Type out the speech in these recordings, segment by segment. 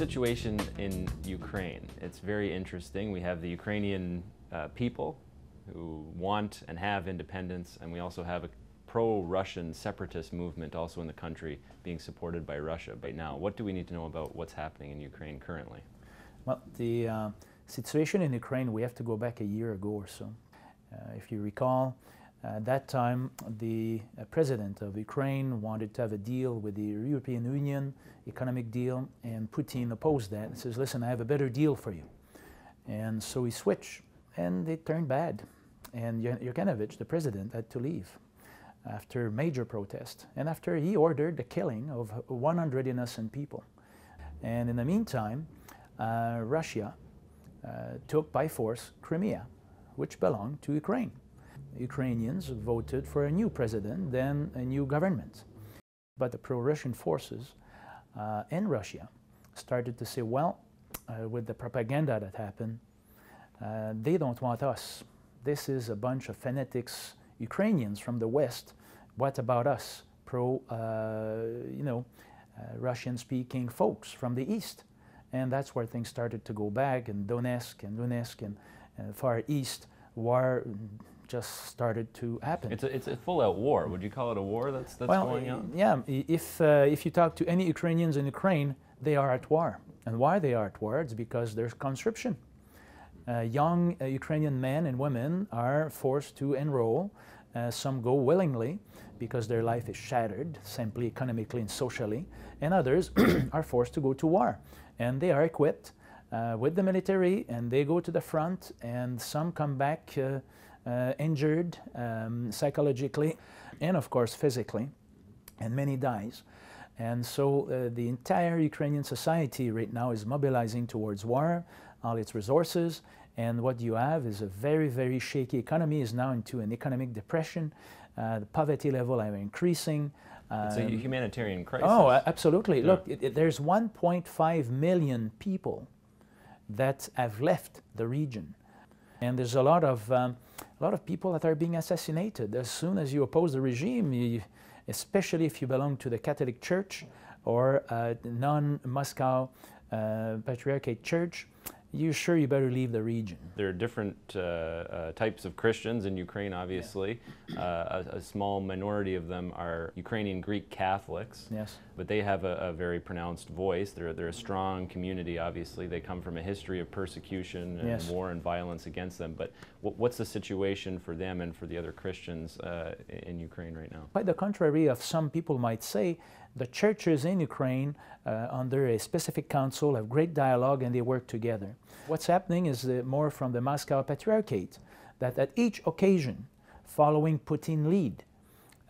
situation in Ukraine? It's very interesting. We have the Ukrainian people who want and have independence, and we also have a pro-Russian separatist movement also in the country being supported by Russia right now. What do we need to know about what's happening in Ukraine currently? Well, the situation in Ukraine, we have to go back a year ago or so. If you recall, at that time, the president of Ukraine wanted to have a deal with the European Union, economic deal, and Putin opposed that and says, listen, I have a better deal for you. And so he switched, and it turned bad. And Yanukovych, the president, had to leave after major protest, and after he ordered the killing of 100 innocent people. And in the meantime, Russia took by force Crimea, which belonged to Ukraine. Ukrainians voted for a new president, then a new government. But the pro-Russian forces in Russia started to say, well, with the propaganda that happened, they don't want us. This is a bunch of fanatics, Ukrainians from the West. What about us, Russian-speaking folks from the East? And that's where things started to go back, and Donetsk and Far East, war just started to happen. It's a full-out war. Would you call it a war that's going on? Yeah, if you talk to any Ukrainians in Ukraine, they are at war. And why they are at war? It's because there's conscription. Young Ukrainian men and women are forced to enroll. Some go willingly because their life is shattered, simply economically and socially, and others are forced to go to war. And they are equipped with the military, and they go to the front, and some come back injured psychologically and, of course, physically, and many dies. And so the entire Ukrainian society right now is mobilizing towards war, all its resources, and what you have is a very, very shaky economy, is now into an economic depression. The poverty level are increasing. It's a humanitarian crisis. Oh, absolutely. Yeah. Look, there's 1.5 million people that have left the region. And there's a lot of people that are being assassinated. As soon as you oppose the regime, especially if you belong to the Catholic Church or non-Moscow Patriarchate Church, you better leave the region. There are different types of Christians in Ukraine, obviously. Yeah. A small minority of them are Ukrainian Greek Catholics. Yes. But they have a very pronounced voice. They're a strong community, obviously. They come from a history of persecution and yes. war and violence against them. But what's the situation for them and for the other Christians in Ukraine right now? Quite the contrary of some people might say, the churches in Ukraine under a specific council have great dialogue and they work together. What's happening is more from the Moscow Patriarchate, that at each occasion, following Putin lead,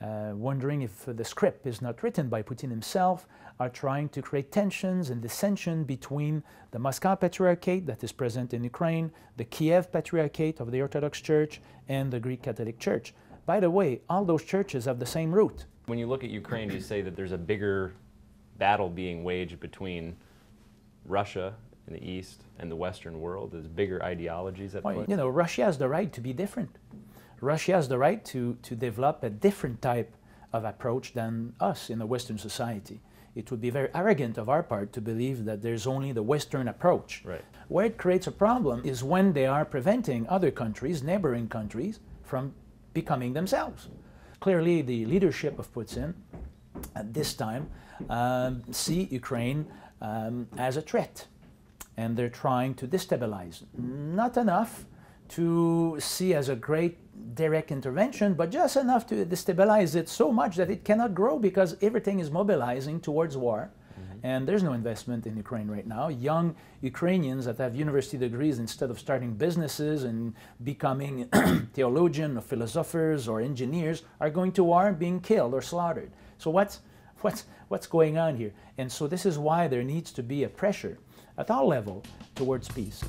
wondering if the script is not written by Putin himself, are trying to create tensions and dissension between the Moscow Patriarchate that is present in Ukraine, the Kiev Patriarchate of the Orthodox Church, and the Greek Catholic Church. By the way, all those churches have the same root. When you look at Ukraine, you say that there's a bigger battle being waged between Russia in the East and the Western world. There's bigger ideologies at play. You know, Russia has the right to be different. Russia has the right to develop a different type of approach than us in a Western society. It would be very arrogant of our part to believe that there's only the Western approach. Right. Where it creates a problem is when they are preventing other countries, neighboring countries, from becoming themselves. Clearly, the leadership of Putin at this time see Ukraine as a threat, and they're trying to destabilize. Not enough to see as a great direct intervention, but just enough to destabilize it so much that it cannot grow because everything is mobilizing towards war. And there's no investment in Ukraine right now. Young Ukrainians that have university degrees, instead of starting businesses and becoming theologians or philosophers or engineers, are going to war and being killed or slaughtered. So what's going on here? And so this is why there needs to be a pressure at all levels towards peace.